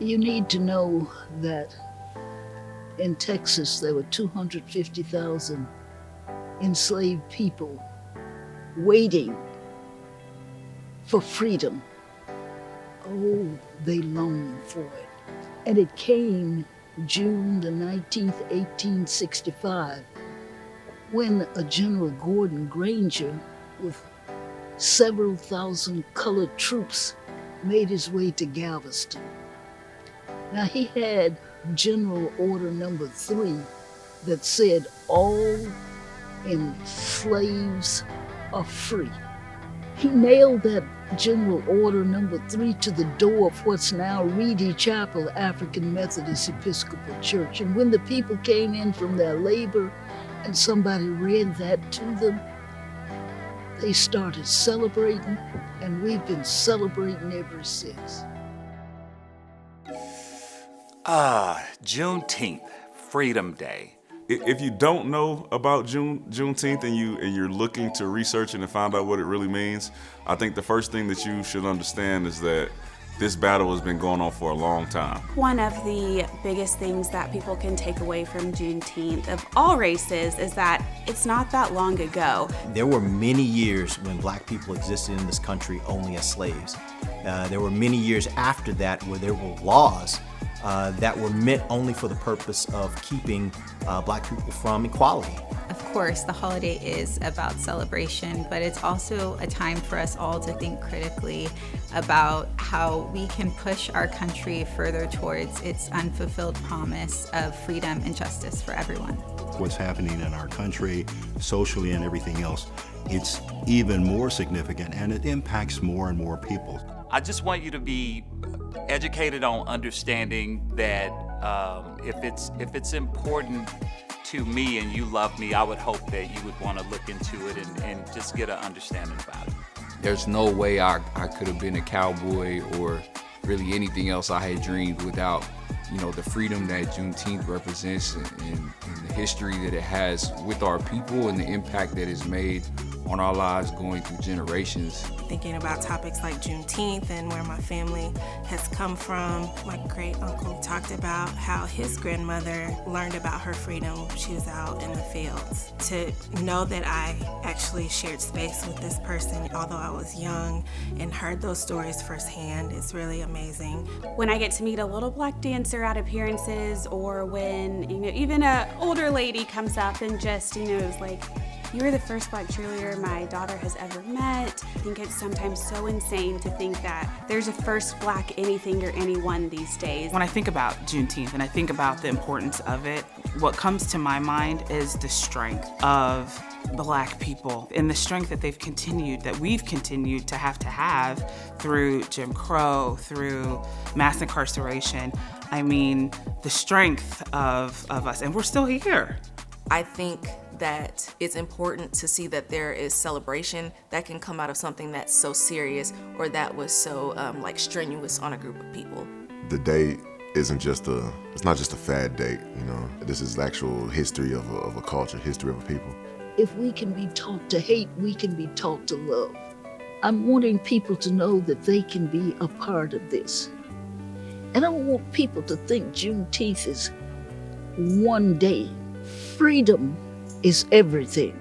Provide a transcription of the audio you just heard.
You need to know that in Texas there were 250,000 enslaved people waiting for freedom. Oh, they longed for it. And it came June the 19th, 1865, when a General Gordon Granger with several thousand colored troops made his way to Galveston. Now he had General Order Number 3 that said all slaves are free. He nailed that General Order Number 3 to the door of what's now Reedy Chapel African Methodist Episcopal Church. And when the people came in from their labor and somebody read that to them, they started celebrating, and we've been celebrating ever since. Juneteenth, Freedom Day. If you don't know about Juneteenth and you're looking to research it and find out what it really means, I think the first thing that you should understand is that this battle has been going on for a long time. One of the biggest things that people can take away from Juneteenth of all races is that it's not that long ago. There were many years when black people existed in this country only as slaves. There were many years after that where there were laws that were meant only for the purpose of keeping black people from equality. Of course, the holiday is about celebration, but it's also a time for us all to think critically about how we can push our country further towards its unfulfilled promise of freedom and justice for everyone. What's happening in our country, socially and everything else, it's even more significant and it impacts more and more people. I just want you to be educated on understanding that if it's important to me and you love me, I would hope that you would want to look into it and just get an understanding about it. There's no way I could have been a cowboy or really anything else I had dreamed without, the freedom that Juneteenth represents and the history that it has with our people and the impact that it's made on our lives going through generations. Thinking about topics like Juneteenth and where my family has come from. My great uncle talked about how his grandmother learned about her freedom when she was out in the fields. To know that I actually shared space with this person, although I was young, and heard those stories firsthand, is really amazing. When I get to meet a little black dancer at appearances, or when even an older lady comes up and just is like, "You were the first black cheerleader my daughter has ever met." I think it's sometimes so insane to think that there's a first black anything or anyone these days. When I think about Juneteenth and I think about the importance of it, what comes to my mind is the strength of black people and the strength that we've continued to have through Jim Crow, through mass incarceration. I mean, the strength of us, and we're still here. I think that it's important to see that there is celebration that can come out of something that's so serious or that was so strenuous on a group of people. The day it's not just a fad date, This is actual history of a culture, history of a people. If we can be taught to hate, we can be taught to love. I'm wanting people to know that they can be a part of this. And I want people to think Juneteenth is one day. Freedom is everything.